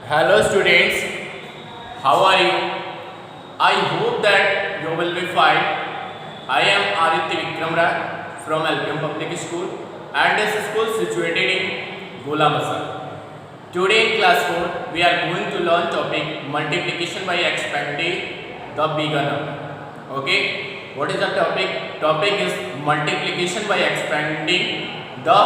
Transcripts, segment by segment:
Hello students, how are you? I hope that you will be fine. I am Aditya Vikramra from LPM Public School and this school situated in Golamasa. Today in class 4 we are going to learn topic multiplication by expanding the bigger number. Okay, what is the topic? Topic is multiplication by expanding the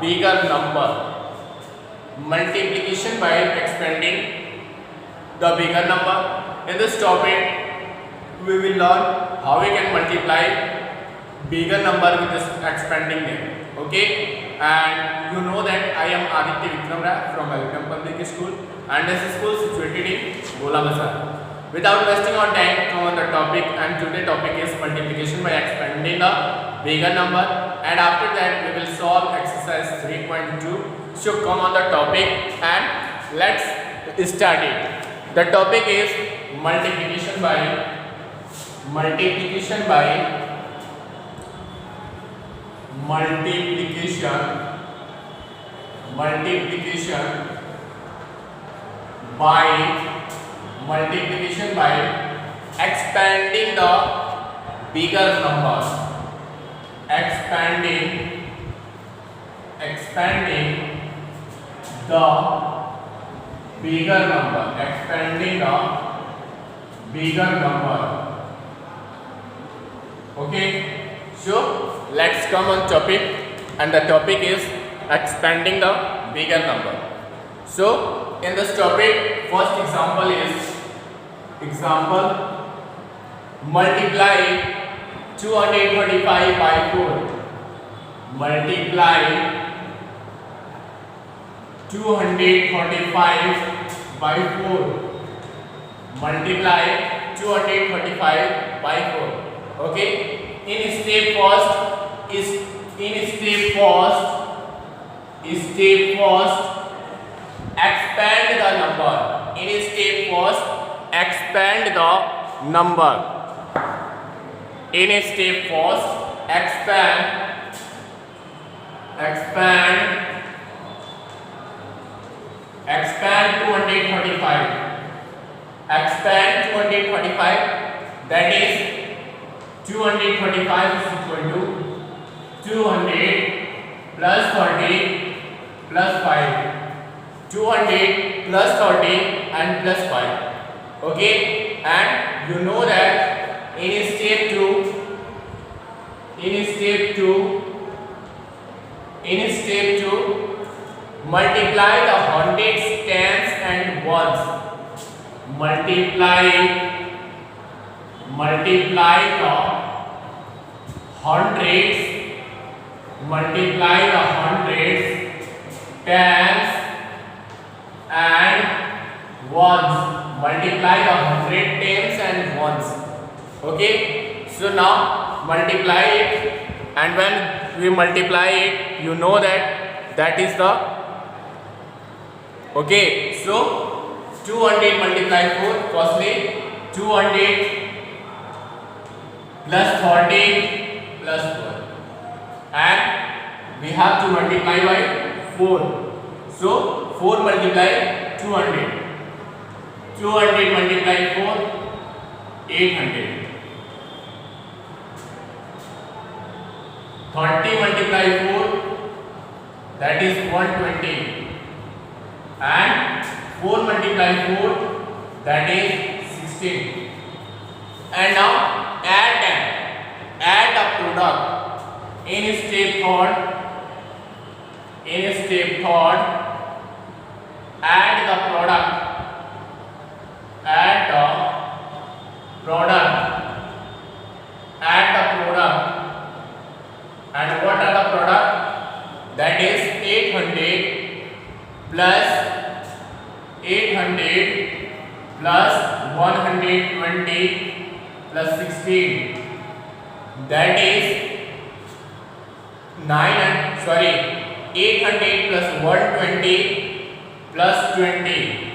bigger number. Multiplication by expanding the bigger number. In this topic we will learn how we can multiply bigger number with this expanding them. Okay, and you know that I am Aditya Vikramra from LPM Public School and this school situated in Golamasa. Without wasting our time, come on the topic, and today's topic is multiplication by expanding the bigger number, and after that we will solve exercise 3.2. So come on the topic and let's start it. The topic is multiplication by multiplication by expanding the bigger number. Expanding the bigger number. Expanding the bigger number. Okay, so let's come on topic, and the topic is expanding the bigger number. So in this topic, first example is multiply 225 by 4. Multiply 225 by 4. Multiply 225 by 4. Okay. In step first, expand the number. In step first, expand the number. In step first, expand 225. Expand 225, that is 225 is equal to 200 plus 30 plus 5. 200 plus 30 and plus 5. Okay, and you know that in step 2, multiply the hundreds, tens and ones. Multiply the hundreds, tens and ones. Multiply the hundred, tens and ones. Okay, so now multiply it, and when we multiply it, you know that is the okay. So 200 multiply 4, firstly 200 plus 30 plus 4, and we have to multiply by 4. So 4 multiply 200. 200 multiply 4, 800. 30 multiply 4, that is 120. And 4 multiply 4, that is 16. And now add them. Add the product. In step third, add the product. And what are the product? That is 800 plus 120 plus 16. That is 800 plus 120 plus 20.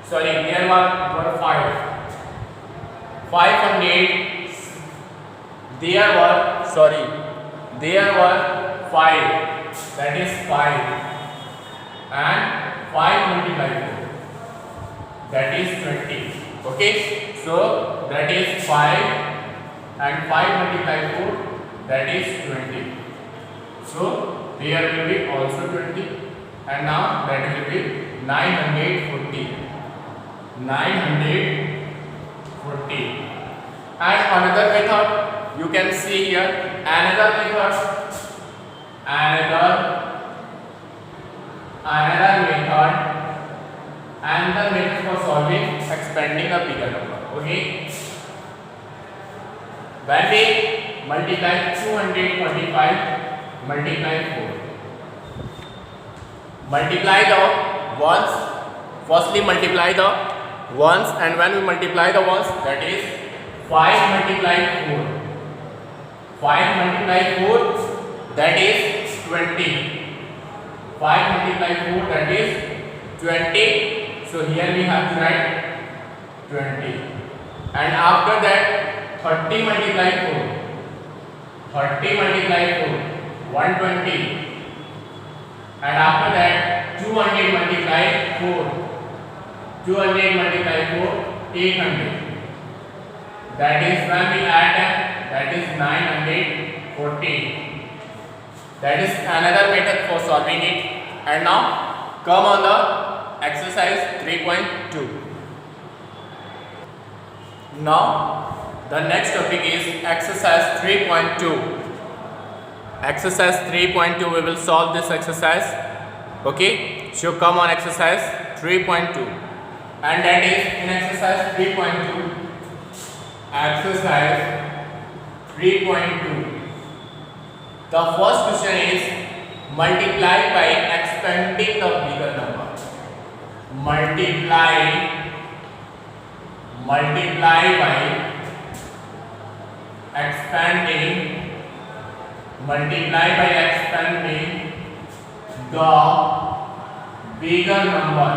Sorry, there were 5. 500. There were 5. That is 5. And 5 multiplied 4. that is 20. Okay, so that is 5 and 5 multiply 4, that is 20. So here will be also 20 and now that will be 940. 940. And another method you can see here, another method for solving expanding a bigger number. Okay, when we multiply 245 multiply 4, multiply the ones, firstly multiply the ones, and when we multiply the ones, that is 5 multiply 4, 5 multiply 4, that is 20. 5 multiply 4, that is 20. So here we have to write 20. And after that 30 multiply 4, 30 multiply 4, 120. And after that 200 multiply 4, 200 multiply 4, 800. That is when we add them, that is 940. That is another method for solving it. And now come on the exercise 3.2. Now the next topic is exercise 3.2. Exercise 3.2, we will solve this exercise. Okay, so come on exercise 3.2, and that is in exercise 3.2. Exercise 3.2. The first question is multiply by expanding the bigger number. Multiply by expanding the bigger number.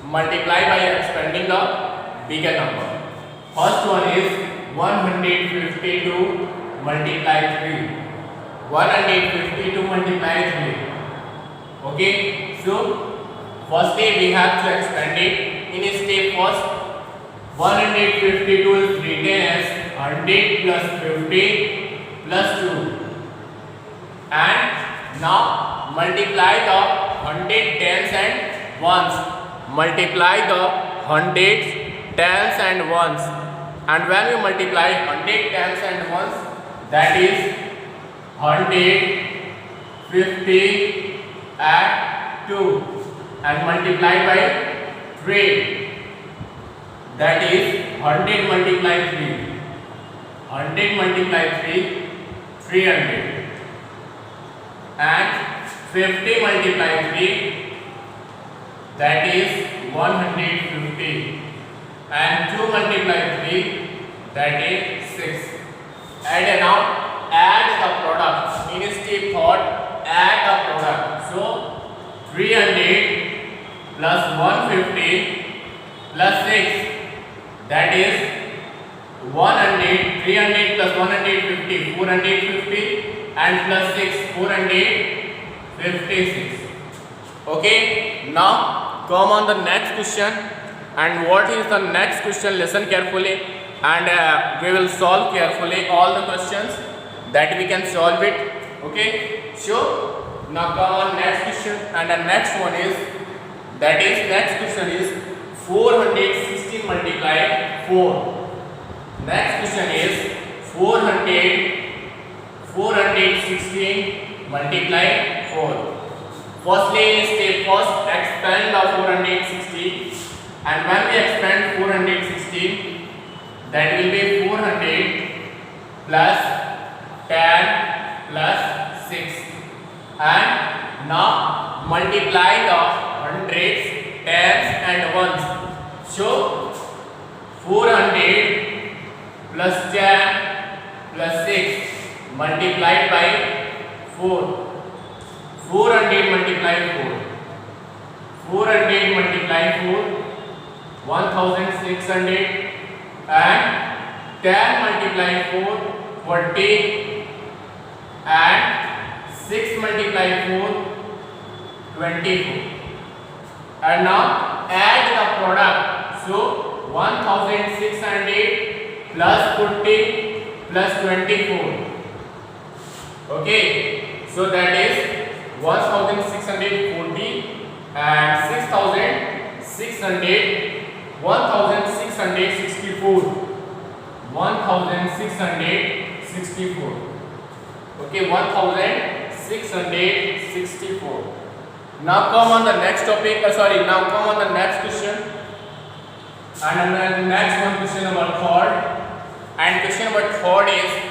Multiply by expanding the bigger number. First one is 152 multiply 3. 152 multiply 3. Okay, so firstly we have to expand it. In step first, 152 is written as 100 plus 50 plus 2. And now multiply the 100 tens and ones. Multiply the 100 tens and ones. And when we multiply 100 tens and ones, that is 150 and 2. And multiply by 3. That is 100 multiply 3. 100 multiply 3, 300. And 50 multiply 3, that is 150. And 2 multiply 3, that is 6. And now add the product. In step third, add the product. So 300 plus 150 plus 6, that is 100. 300 plus 150, 450, and plus 6, 456. Okay, now come on the next question. And what is the next question? Listen carefully, and we will solve carefully all the questions that we can solve it. Okay, so now come on next question, and the next one is, that is next question is 416 multiply 4. Next question is 416 multiply 4. Firstly, in step first, expand the 416, and when we expand 416, that will be 400 plus 10 plus 6. And now multiply the hundreds, tens and ones. So 400 plus 10 plus 6 multiplied by 4. 400 multiply 4. 400 multiply 4, 1600, and 10 multiply 4, 40, and 6 multiply 4, 24. And now add the product. So 1600 plus 40 plus 24. Okay, so that is 1640 and 1600, 1664. 1664. Okay, 1664. Now come on the next topic. Now come on the next question. And the next one, question number third. And question number third is